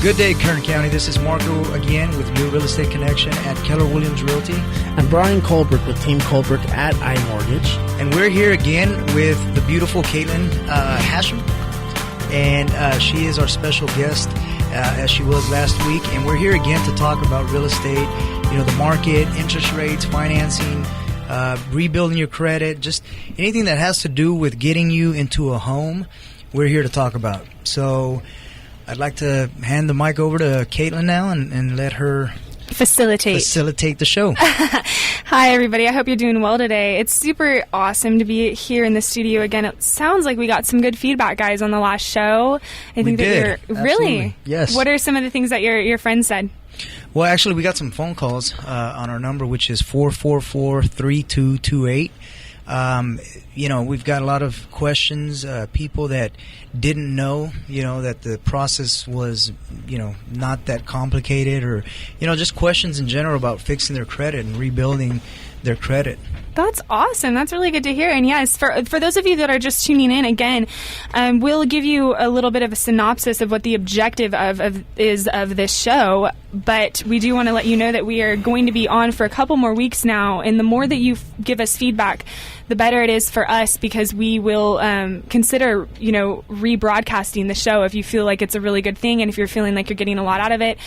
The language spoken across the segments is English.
Good day, Kern County. This is Marco again with Your Real Estate Connection at Keller Williams Realty. And Brian Colbert with Team Colbert at iMortgage. And we're here again with the beautiful Caitlin Hashem. And she is our special guest, as she was last week. And we're here again to talk about real estate, the market, interest rates, financing, rebuilding your credit, just anything that has to do with getting you into a home, we're here to talk about. So I'd like to hand the mic over to Caitlin now and let her facilitate the show. Hi, everybody. I hope you're doing well today. It's super awesome to be here in the studio again. It sounds like we got some good feedback, guys, on the last show. I think that you're really. Yes. What are some of the things that your friends said? Well, actually, we got some phone calls on our number, which is 444-3228. We've got a lot of questions, people that didn't know, that the process was, not that complicated, or, just questions in general about fixing their credit and rebuilding their credit. That's awesome. That's really good to hear. And yes, for those of you that are just tuning in, again, we'll give you a little bit of a synopsis of what the objective is of this show. But we do want to let you know that we are going to be on for a couple more weeks now. And the more that you give us feedback, the better it is for us, because we will consider, rebroadcasting the show if you feel like it's a really good thing. And if you're feeling like you're getting a lot out of it,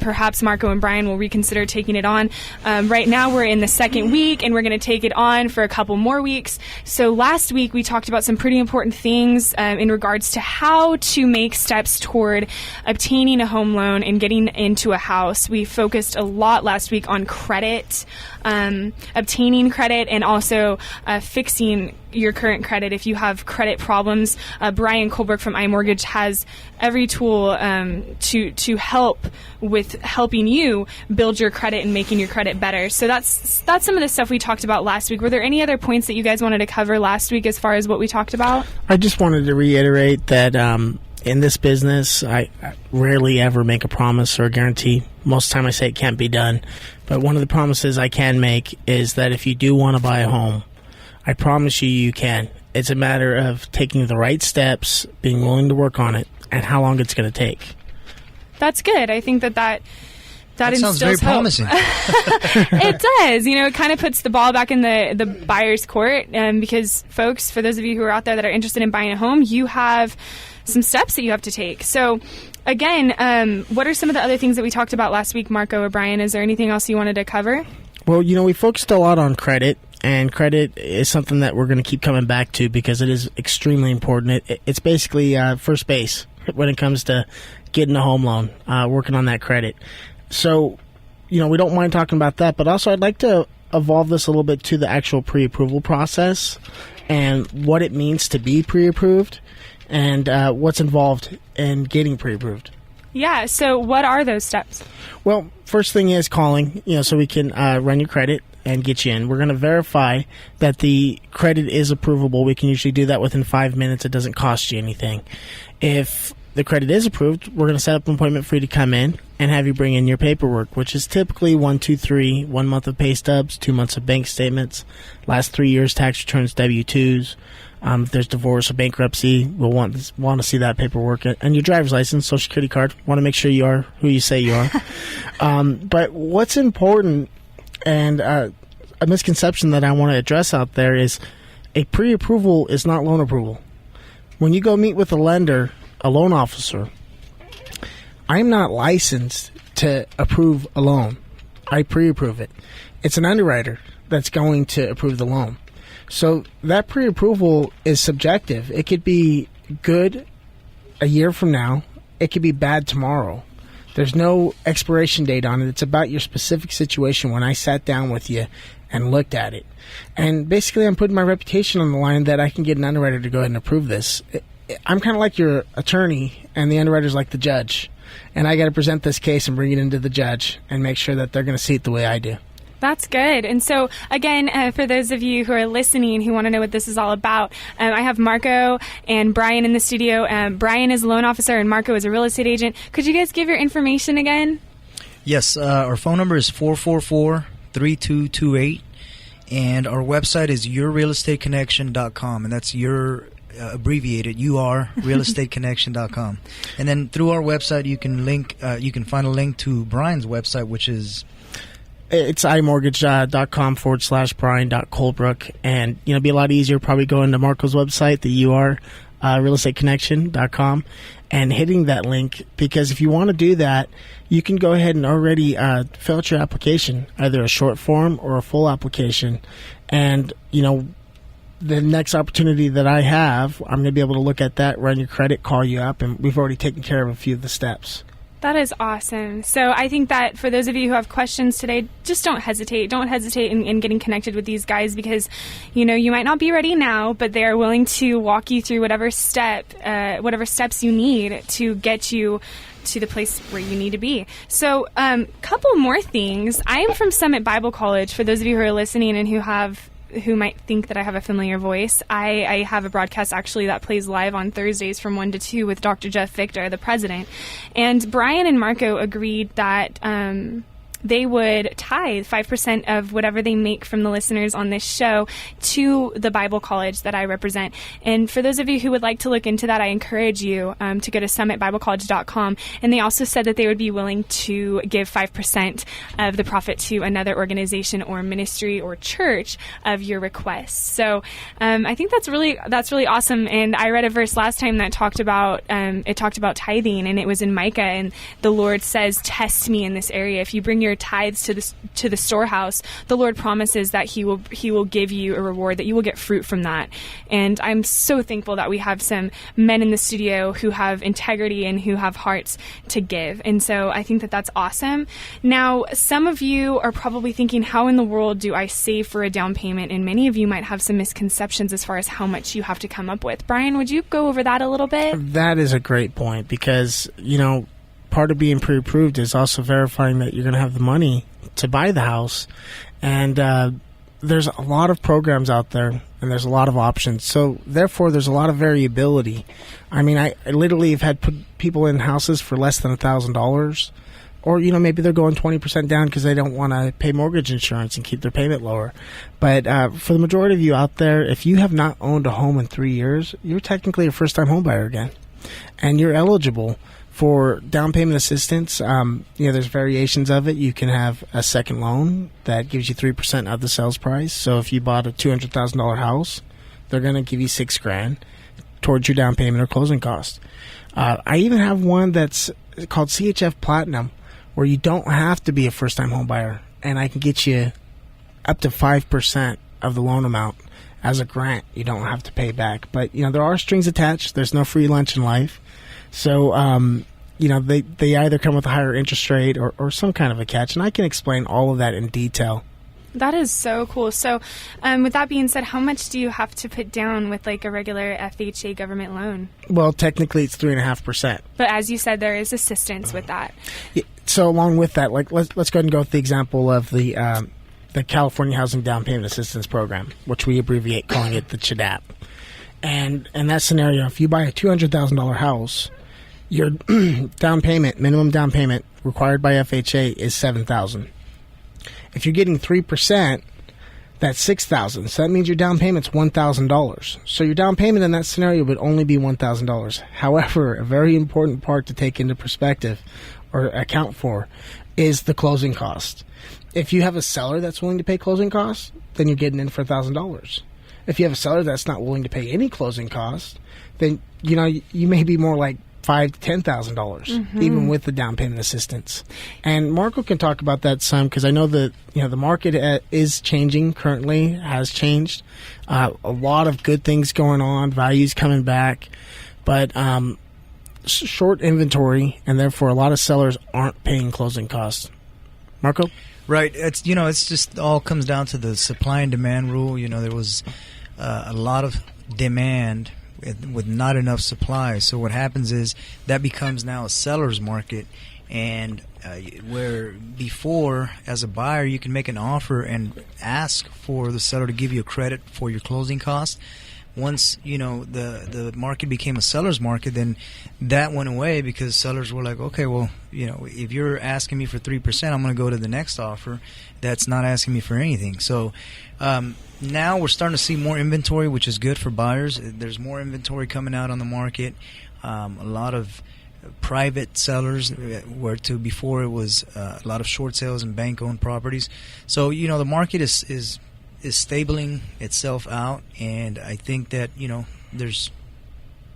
perhaps Marco and Brian will reconsider taking it on. Right now we're in the second week, and we're going to take it on for a couple more weeks. So last week we talked about some pretty important things in regards to how to make steps toward obtaining a home loan and getting into a house. We focused a lot last week on credit, obtaining credit, and also fixing your current credit if you have credit problems. Brian Colbert from iMortgage has every tool to help with helping you build your credit and making your credit better. So that's some of the stuff we talked about last week. Were there any other points that you guys wanted to cover last week as far as what we talked about? I just wanted to reiterate that in this business, I rarely ever make a promise or a guarantee. Most of the time I say it can't be done. But one of the promises I can make is that if you do want to buy a home, I promise you can. It's a matter of taking the right steps, being willing to work on it, and how long it's going to take. That's good. I think that sounds very promising. It does. It kind of puts the ball back in the buyer's court. Because, folks, for those of you who are out there that are interested in buying a home, you have some steps that you have to take. So, again, what are some of the other things that we talked about last week, Marco or Brian? Is there anything else you wanted to cover? Well, we focused a lot on credit. And credit is something that we're going to keep coming back to because it is extremely important. It's basically first base when it comes to getting a home loan, working on that credit. So, we don't mind talking about that. But also I'd like to evolve this a little bit to the actual pre-approval process and what it means to be pre-approved and what's involved in getting pre-approved. Yeah, so what are those steps? Well, first thing is calling, so we can run your credit and get you in. We're going to verify that the credit is approvable. We can usually do that within 5 minutes. It doesn't cost you anything. If the credit is approved, we're going to set up an appointment for you to come in and have you bring in your paperwork, which is typically 1 month of pay stubs, 2 months of bank statements, last 3 years tax returns, W-2s. If there's divorce or bankruptcy, we'll want to see that paperwork. And your driver's license, social security card. Want to make sure you are who you say you are. But what's important, and a misconception that I want to address out there, is a pre-approval is not loan approval. When you go meet with a lender, a loan officer, I'm not licensed to approve a loan. I pre-approve it. It's an underwriter that's going to approve the loan. So that pre-approval is subjective. It could be good a year from now. It could be bad tomorrow. There's no expiration date on it. It's about your specific situation when I sat down with you and looked at it. And basically I'm putting my reputation on the line that I can get an underwriter to go ahead and approve this. I'm kind of like your attorney, and the underwriter's like the judge. And I got to present this case and bring it into the judge and make sure that they're going to see it the way I do. That's good. And so, again, for those of you who are listening who want to know what this is all about, I have Marco and Brian in the studio. Brian is a loan officer and Marco is a real estate agent. Could you guys give your information again? Yes. Our phone number is 444-3228, and our website is yourrealestateconnection.com, and that's your abbreviated, realestateconnection.com. And then through our website, you can find a link to Brian's website, which is... It's imortgage.com/Brian.Colebrook. And, it'd be a lot easier probably going to Marco's website, the realestateconnection.com, and hitting that link, because if you want to do that, you can go ahead and already fill out your application, either a short form or a full application. And, the next opportunity that I have, I'm going to be able to look at that, run your credit, call you up, and we've already taken care of a few of the steps. That is awesome. So I think that for those of you who have questions today, just don't hesitate. Don't hesitate in getting connected with these guys, because, you might not be ready now, but they are willing to walk you through whatever steps you need to get you to the place where you need to be. So couple more things. I am from Summit Bible College. For those of you who are listening and who might think that I have a familiar voice, I have a broadcast actually that plays live on Thursdays from 1 to 2 with Dr. Jeff Victor, the president. And Brian and Marco agreed that they would tithe 5% of whatever they make from the listeners on this show to the Bible College that I represent. And for those of you who would like to look into that, I encourage you to go to summitbiblecollege.com. And they also said that they would be willing to give 5% of the profit to another organization or ministry or church of your request. So I think that's really awesome. And I read a verse last time that talked about tithing, and it was in Micah, and the Lord says, "Test me in this area. If you bring your tithes to the storehouse, the Lord promises that He will give you a reward, that you will get fruit from that." And I'm so thankful that we have some men in the studio who have integrity and who have hearts to give. And so I think that that's awesome. Now, some of you are probably thinking, how in the world do I save for a down payment? And many of you might have some misconceptions as far as how much you have to come up with. Brian, would you go over that a little bit? That is a great point, because, part of being pre-approved is also verifying that you're going to have the money to buy the house. And there's a lot of programs out there, and there's a lot of options. So therefore, there's a lot of variability. I mean, I literally have had people in houses for less than $1,000, or maybe they're going 20% down because they don't want to pay mortgage insurance and keep their payment lower. But for the majority of you out there, if you have not owned a home in 3 years, you're technically a first-time home buyer again, and you're eligible for down payment assistance. There's variations of it. You can have a second loan that gives you 3% of the sales price. So if you bought a $200,000 house, they're going to give you $6,000 towards your down payment or closing cost. I even have one that's called CHF Platinum, where you don't have to be a first-time home buyer, and I can get you up to 5% of the loan amount as a grant. You don't have to pay back. But, there are strings attached. There's no free lunch in life. So, they either come with a higher interest rate or some kind of a catch. And I can explain all of that in detail. That is so cool. So, with that being said, how much do you have to put down with like a regular FHA government loan? Well, technically it's 3.5%. But as you said, there is assistance with that. Yeah, so along with that, like let's go ahead and go with the example of the California Housing Down Payment Assistance Program, which we abbreviate calling it the CHDAP. And in that scenario, if you buy a $200,000 house, your minimum down payment required by FHA is $7,000. If you're getting 3%, that's $6,000. So that means your down payment's $1,000. So your down payment in that scenario would only be $1,000. However, a very important part to take into perspective or account for is the closing cost. If you have a seller that's willing to pay closing costs, then you're getting in for $1,000. If you have a seller that's not willing to pay any closing costs, then you may be more like $5,000 to $10,000, even with the down payment assistance. And Marco can talk about that some, because I know that the market is changing currently, has changed. A lot of good things going on, values coming back, but short inventory, and therefore a lot of sellers aren't paying closing costs. Marco? Right. It's just all comes down to the supply and demand rule. There was a lot of demand with not enough supply. So what happens is that becomes now a seller's market, and where before, as a buyer, you can make an offer and ask for the seller to give you a credit for your closing costs. once, the market became a seller's market, then that went away because sellers were like, okay, well, if you're asking me for 3%, I'm going to go to the next offer that's not asking me for anything. So now we're starting to see more inventory, which is good for buyers. There's more inventory coming out on the market. A lot of private sellers, where to before it was a lot of short sales and bank-owned properties. So the market is stabling itself out, and I think that there's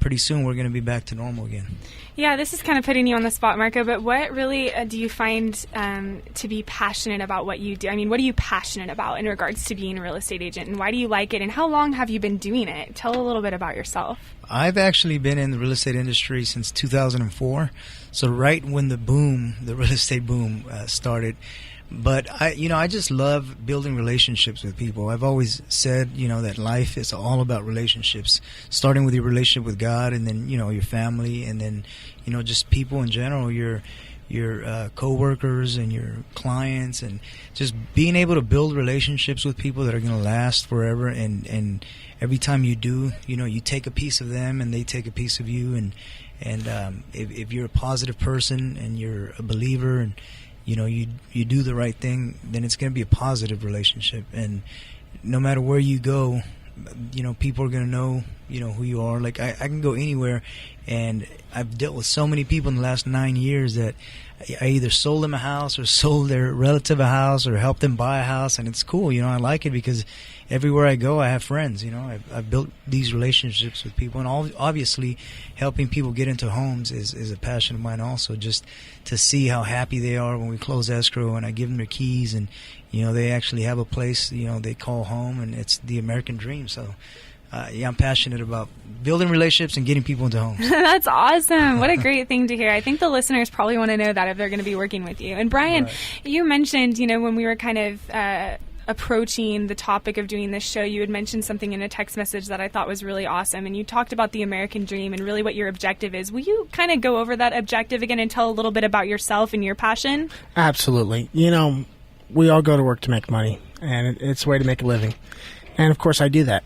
pretty soon we're going to be back to normal again. Yeah, this is kind of putting you on the spot, Marco, but what really do you find to be passionate about what you do? I mean, what are you passionate about in regards to being a real estate agent, and why do you like it, and how long have you been doing it? Tell a little bit about yourself. I've actually been in the real estate industry since 2004, so right when the real estate boom started. But I just love building relationships with people. I've always said, that life is all about relationships, starting with your relationship with God, and then, your family, and then, just people in general, your coworkers and your clients, and just being able to build relationships with people that are going to last forever. And every time you do, you take a piece of them and they take a piece of you. And if you're a positive person and you're a believer, and you do the right thing, then it's going to be a positive relationship. And no matter where you go, people are going to know, who you are. Like I can go anywhere, and I've dealt with so many people in the last 9 years that I either sold them a house or sold their relative a house or helped them buy a house. And it's cool. I like it because everywhere I go, I have friends. I've built these relationships with people, and obviously helping people get into homes is a passion of mine also, just to see how happy they are when we close escrow and I give them their keys, and they actually have a place they call home, and it's the American dream. So I'm passionate about building relationships and getting people into homes. That's awesome. What a great thing to hear. I think the listeners probably want to know that if they're going to be working with you. And Brian, right. You mentioned, when we were kind of approaching the topic of doing this show, you had mentioned something in a text message that I thought was really awesome, and you talked about the American dream and really what your objective is. Will you kind of go over that objective again and tell a little bit about yourself and your passion? Absolutely. We all go to work to make money, and it's a way to make a living. And of course I do that.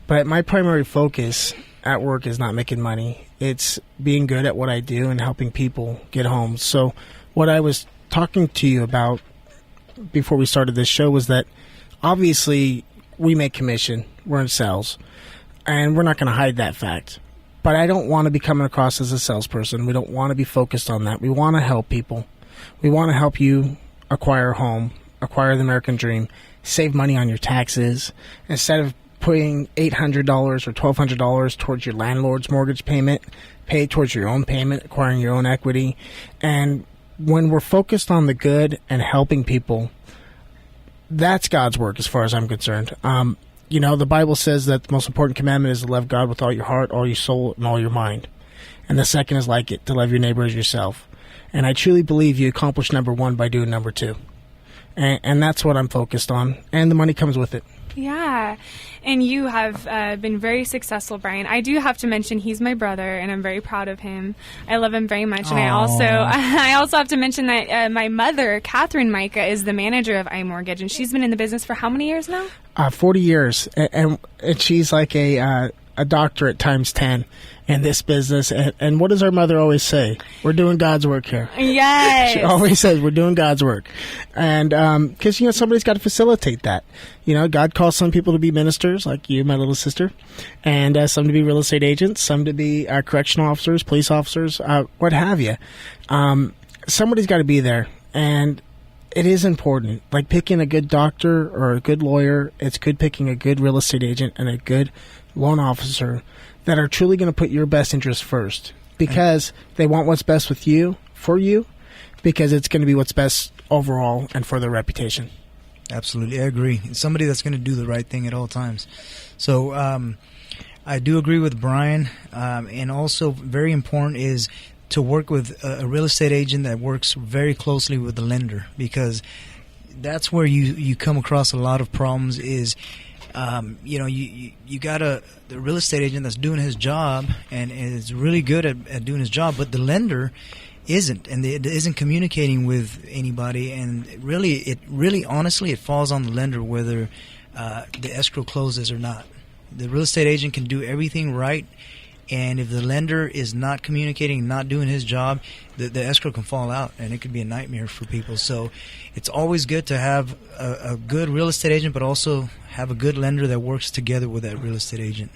But my primary focus at work is not making money. It's being good at what I do and helping people get homes. So what I was talking to you about before we started this show was that obviously we make commission. We're in sales, and we're not going to hide that fact. But I don't want to be coming across as a salesperson. We don't want to be focused on that. We want to help people. We want to help you acquire a home, acquire the American dream, save money on your taxes. Instead of putting $800 or $1,200 towards your landlord's mortgage payment, pay towards your own payment, acquiring your own equity. And when we're focused on the good and helping people, that's God's work as far as I'm concerned. The Bible says that the most important commandment is to love God with all your heart, all your soul, and all your mind. And the second is like it, to love your neighbor as yourself. And I truly believe you accomplish number one by doing number two. And that's what I'm focused on. And the money comes with it. Yeah. And you have been very successful, Brian. I do have to mention he's my brother, and I'm very proud of him. I love him very much. And I also have to mention that my mother, Catherine Micah, is the manager of iMortgage, and she's been in the business for how many years now? 40 years. And she's like a doctorate times 10 in this business. And what does our mother always say? We're doing God's work here. Yes. She always says we're doing God's work. And because, somebody's got to facilitate that. God calls some people to be ministers, like you, my little sister, and some to be real estate agents, some to be correctional officers, police officers, what have you. Somebody's got to be there. And it is important. Like picking a good doctor or a good lawyer, it's good picking a good real estate agent and a good loan officer that are truly going to put your best interest first, because they want what's best for you, because it's going to be what's best overall and for their reputation. Absolutely. I agree. It's somebody that's going to do the right thing at all times. So I do agree with Brian. And also very important is to work with a real estate agent that works very closely with the lender, because that's where you come across a lot of problems is, you got the real estate agent that's doing his job and is really good at doing his job, but the lender isn't, and it isn't communicating with anybody. And honestly, it falls on the lender whether the escrow closes or not. The real estate agent can do everything right, and if the lender is not communicating, not doing his job, the escrow can fall out, and it could be a nightmare for people. So it's always good to have a good real estate agent, but also have a good lender that works together with that real estate agent.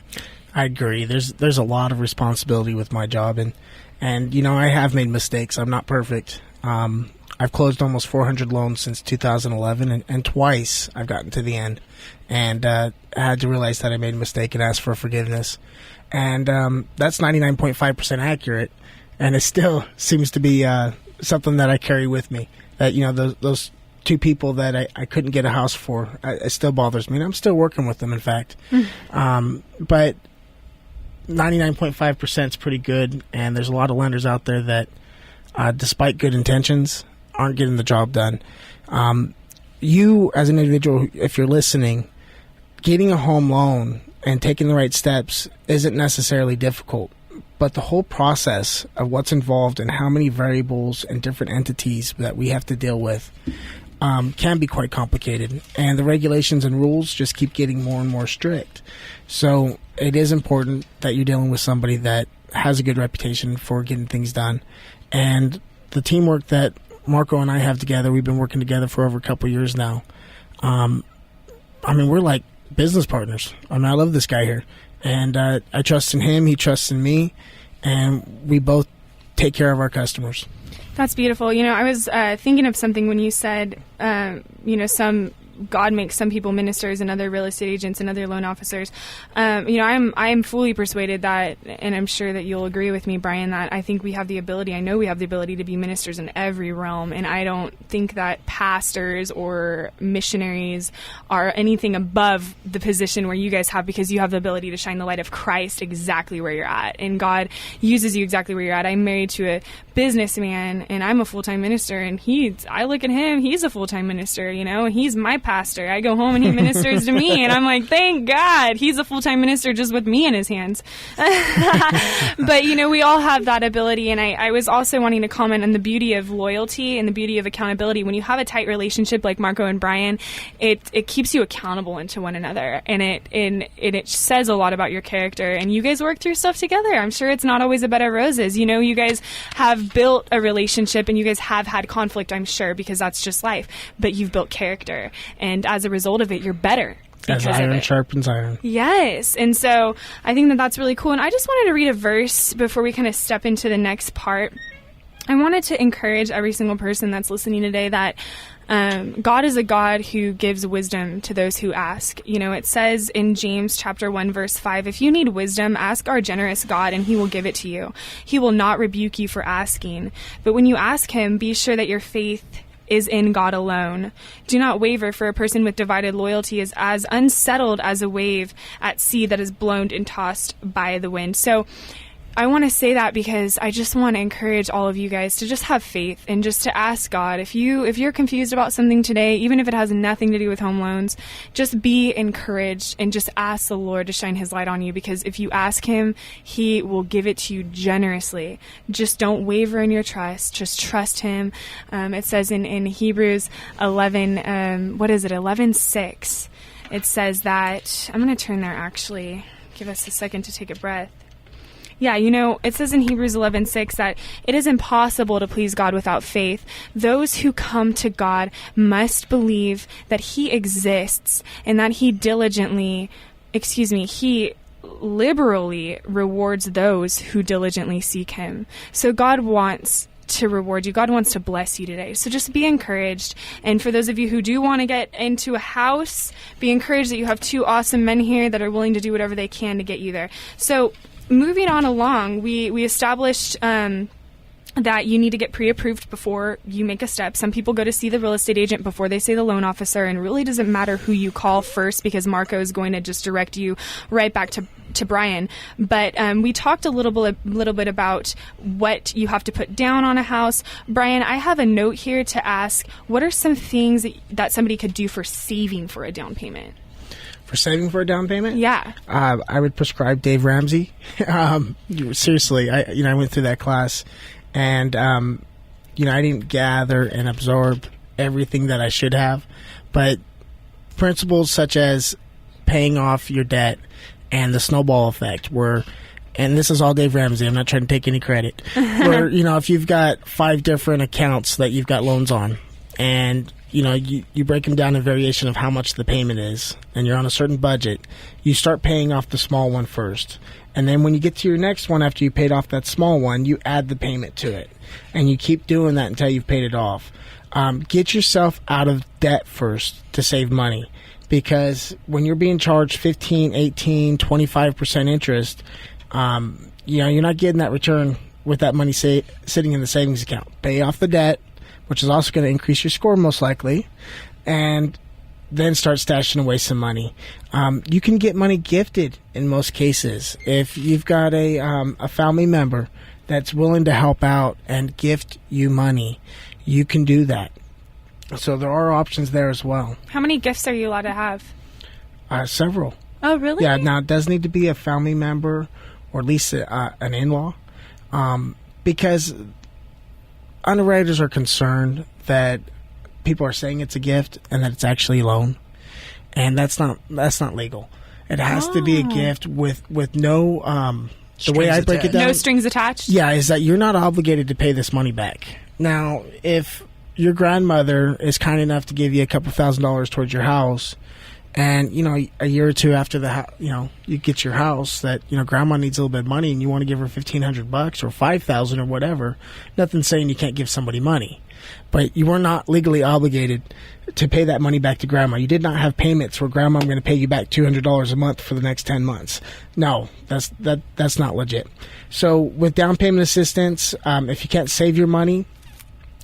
I agree. There's a lot of responsibility with my job, and you know, I have made mistakes. I'm not perfect. I've closed almost 400 loans since 2011, and twice I've gotten to the end, and I had to realize that I made a mistake and ask for forgiveness. And that's 99.5% accurate, and it still seems to be something that I carry with me. That, you know, those two people that I couldn't get a house for, it still bothers me, and I'm still working with them, in fact. But 99.5% is pretty good, and there's a lot of lenders out there that, despite good intentions, aren't getting the job done. You, as an individual, if you're listening, getting a home loan and taking the right steps isn't necessarily difficult, but the whole process of what's involved and how many variables and different entities that we have to deal with can be quite complicated, and the regulations and rules just keep getting more and more strict. So it is important that you're dealing with somebody that has a good reputation for getting things done. And the teamwork that Marco and I have together, we've been working together for over a couple of years now. I mean, we're like business partners. I mean, I love this guy here, and I trust in him, he trusts in me, and we both take care of our customers. That's beautiful. You know, I was thinking of something when you said, you know, God makes some people ministers and other real estate agents and other loan officers. You know, I am fully persuaded that, and I'm sure that you'll agree with me, Brian, that I think we have the ability, I know we have the ability to be ministers in every realm, and I don't think that pastors or missionaries are anything above the position where you guys have, because you have the ability to shine the light of Christ exactly where you're at, and God uses you exactly where you're at. I'm married to a businessman, and I'm a full-time minister, and I look at him, he's a full-time minister, you know, and he's my pastor. I go home and he ministers to me, and I'm like, thank God, he's a full-time minister just with me in his hands. But, you know, we all have that ability, and I was also wanting to comment on the beauty of loyalty and the beauty of accountability. When you have a tight relationship like Marco and Brian, it keeps you accountable to one another, and it says a lot about your character, and you guys work through stuff together. I'm sure it's not always a bed of roses. You know, you guys have built a relationship, and you guys have had conflict, I'm sure, because that's just life, but you've built character, and as a result of it, you're better. As iron sharpens iron. Yes. And so I think that that's really cool. And I just wanted to read a verse before we kind of step into the next part. I wanted to encourage every single person that's listening today that God is a God who gives wisdom to those who ask. You know, it says in James chapter 1, verse 5, if you need wisdom, ask our generous God, and he will give it to you. He will not rebuke you for asking. But when you ask him, be sure that your faith is in God alone. Do not waver, for a person with divided loyalty is as unsettled as a wave at sea that is blown and tossed by the wind. So I want to say that because I just want to encourage all of you guys to just have faith and just to ask God. If you're confused about something today, even if it has nothing to do with home loans, just be encouraged and just ask the Lord to shine his light on you, because if you ask him, he will give it to you generously. Just don't waver in your trust. Just trust him. It says in Hebrews 11, 11:6, it says that, I'm going to turn there actually. Give us a second to take a breath. Yeah, you know, it says in Hebrews 11:6 that it is impossible to please God without faith. Those who come to God must believe that he exists and that he liberally rewards those who diligently seek him. So God wants to reward you. God wants to bless you today. So just be encouraged. And for those of you who do want to get into a house, be encouraged that you have two awesome men here that are willing to do whatever they can to get you there. So moving on along, we established that you need to get pre-approved before you make a step. Some people go to see the real estate agent before they see the loan officer, and it really doesn't matter who you call first, because Marco is going to just direct you right back to Brian. But we talked a little bit about what you have to put down on a house. Brian, I have a note here to ask, what are some things that somebody could do for saving for a down payment? For saving for a down payment? Yeah. I would prescribe Dave Ramsey. Seriously, I went through that class, and I didn't gather and absorb everything that I should have, but principles such as paying off your debt and the snowball effect where, and this is all Dave Ramsey, I'm not trying to take any credit, where, if you've got 5 different accounts that you've got loans on, and you break them down in variation of how much the payment is, and you're on a certain budget, you start paying off the small one first. And then when you get to your next one, after you paid off that small one, you add the payment to it. And you keep doing that until you've paid it off. Get yourself out of debt first to save money. Because when you're being charged 15, 18, 25% interest, you're not getting that return with that money sitting in the savings account. Pay off the debt, which is also going to increase your score most likely, and then start stashing away some money. You can get money gifted in most cases. If you've got a family member that's willing to help out and gift you money, you can do that. So there are options there as well. How many gifts are you allowed to have? Several. Oh, really? Yeah, now it does need to be a family member or at least an in-law, because underwriters are concerned that people are saying it's a gift and that it's actually a loan, and that's not legal. It has to be a gift with no the way I break it down, no strings attached. Yeah, is that you're not obligated to pay this money back. Now, if your grandmother is kind enough to give you a couple $1,000s towards your house, and a year or two after you get your house, that grandma needs a little bit of money, and you want to give her $1,500 or $5,000 or whatever, nothing's saying you can't give somebody money. But you are not legally obligated to pay that money back to grandma. You did not have payments where grandma, I'm going to pay you back $200 a month for the next 10 months. No, that's not legit. So with down payment assistance, if you can't save your money,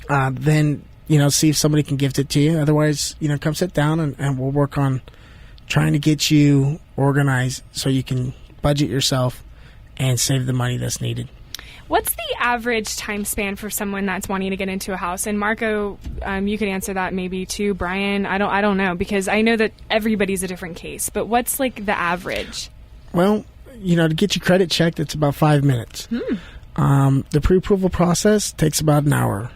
then see if somebody can gift it to you. Otherwise, come sit down and we'll work on trying to get you organized so you can budget yourself and save the money that's needed. What's the average time span for someone that's wanting to get into a house? And Marco, you could answer that maybe too. Brian, I don't know, because I know that everybody's a different case. But what's like the average? Well, to get your credit checked, it's about 5 minutes. The pre-approval process takes about an hour.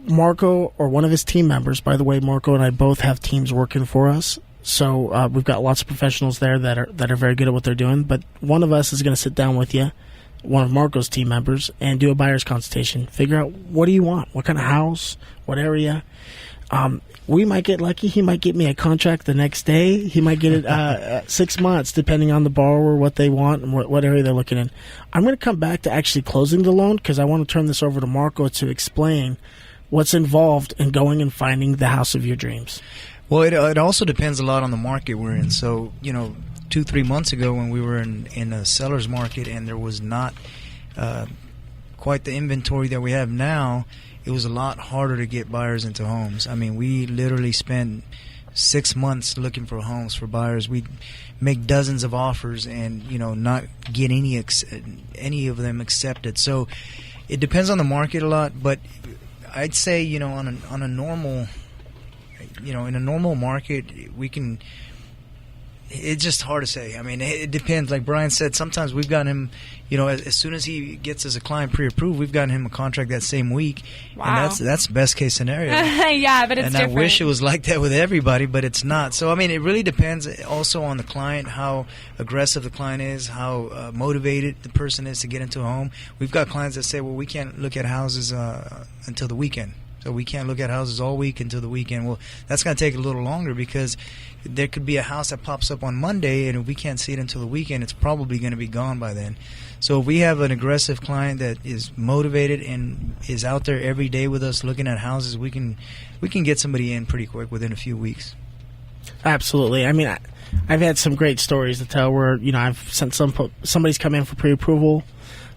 Marco or one of his team members, by the way, Marco and I both have teams working for us. So we've got lots of professionals there that are very good at what they're doing. But one of us is going to sit down with you, one of Marco's team members, and do a buyer's consultation. Figure out, what do you want? What kind of house? What area? We might get lucky. He might get me a contract the next day. He might get it 6 months, depending on the borrower, what they want, and what area they're looking in. I'm going to come back to actually closing the loan, because I want to turn this over to Marco to explain what's involved in going and finding the house of your dreams. Well, it also depends a lot on the market we're in. So, 2-3 months ago when we were in a seller's market and there was not quite the inventory that we have now, it was a lot harder to get buyers into homes. I mean, we literally spent 6 months looking for homes for buyers. We'd make dozens of offers and, not get any of them accepted. So it depends on the market a lot, but I'd say, on a normal, in a normal market, we can. It's just hard to say. I mean, it depends. Like Brian said, sometimes we've gotten him, as soon as he gets as a client pre-approved, we've gotten him a contract that same week. Wow. And that's best case scenario. Yeah, but it's and different. I wish it was like that with everybody, but it's not. So, I mean, it really depends also on the client, how aggressive the client is, how motivated the person is to get into a home. We've got clients that say, well, we can't look at houses until the weekend. So we can't look at houses all week until the weekend. Well, that's going to take a little longer because there could be a house that pops up on Monday, and if we can't see it until the weekend, it's probably going to be gone by then. So if we have an aggressive client that is motivated and is out there every day with us looking at houses, we can get somebody in pretty quick within a few weeks. Absolutely. I mean, I've had some great stories to tell where, I've sent somebody's come in for pre-approval.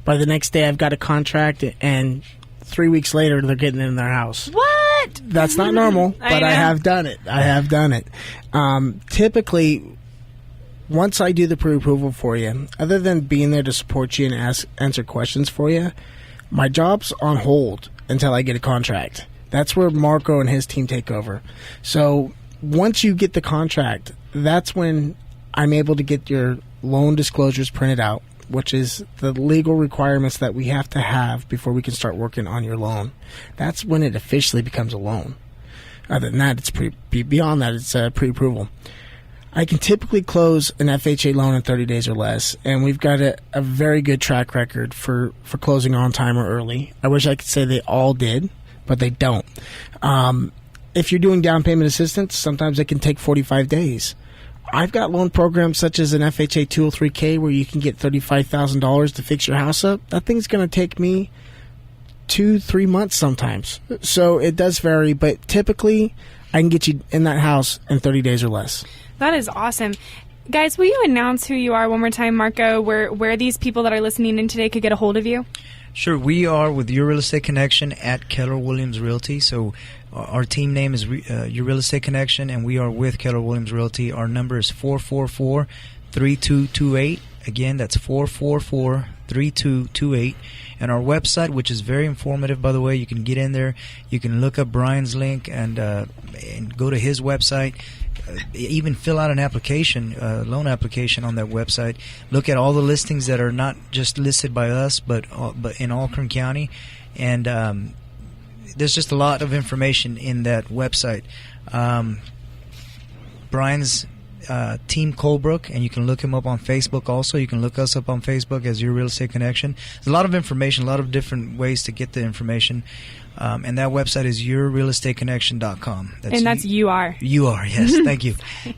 By the next day, I've got a contract, and 3 weeks later, they're getting in their house. What? That's not normal, but I have done it. Typically, once I do the pre-approval for you, other than being there to support you and answer questions for you, my job's on hold until I get a contract. That's where Marco and his team take over. So once you get the contract, that's when I'm able to get your loan disclosures printed out, which is the legal requirements that we have to have before we can start working on your loan. That's when it officially becomes a loan. Other than that, it's beyond that, it's pre-approval. I can typically close an FHA loan in 30 days or less, and we've got a very good track record for closing on time or early. I wish I could say they all did, but they don't. If you're doing down payment assistance, sometimes it can take 45 days. I've got loan programs such as an FHA 203K where you can get $35,000 to fix your house up. That thing's going to take me 2-3 months sometimes. So it does vary, but typically I can get you in that house in 30 days or less. That is awesome. Guys, will you announce who you are one more time, Marco, where these people that are listening in today could get a hold of you? Sure. We are with Your Real Estate Connection at Keller Williams Realty. So our team name is Your Real Estate Connection, and we are with Keller Williams Realty. Our number is 444-3228. Again, that's 444-3228. And our website, which is very informative, by the way, you can get in there. You can look up Brian's link and go to his website. Even fill out an application, loan application on that website. Look at all the listings that are not just listed by us, but in all Kern County. And there's just a lot of information in that website. Brian's Team Colebrook, and you can look him up on Facebook also. You can look us up on Facebook as Your Real Estate Connection. There's a lot of information, a lot of different ways to get the information. And that website is yourrealestateconnection.com. That's UR. UR, yes. Thank you.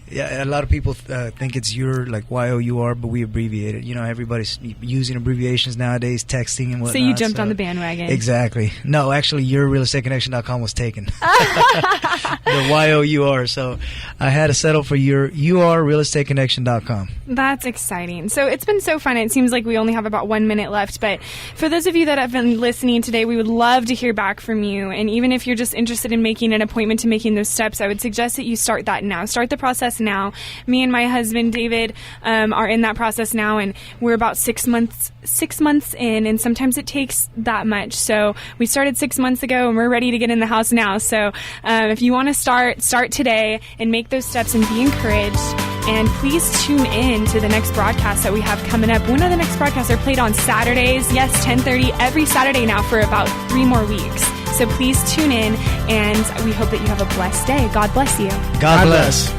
Yeah, a lot of people think it's your, like YOUR, but we abbreviate it. You know, everybody's using abbreviations nowadays, texting and whatnot. So you jumped on the bandwagon. Exactly. No, actually, yourrealestateconnection.com was taken. The YOUR. So I had to settle for yourrealestateconnection.com. That's exciting. So it's been so fun. It seems like we only have about 1 minute left, but for those of you that have been listening today, we would love to hear back from you. And even if you're just interested in making an appointment to making those steps, I would suggest that you start that now. Start the process now. Me and my husband, David, are in that process now, and we're about 6 months in, and sometimes it takes that much. So we started 6 months ago, and we're ready to get in the house now. So if you want to start today and make those steps and be encouraged. And please tune in to the next broadcast that we have coming up. When are the next broadcasts? They're played on Saturdays. Yes, 10:30 every Saturday now for about 3 more weeks. So please tune in, and we hope that you have a blessed day. God bless you. God bless.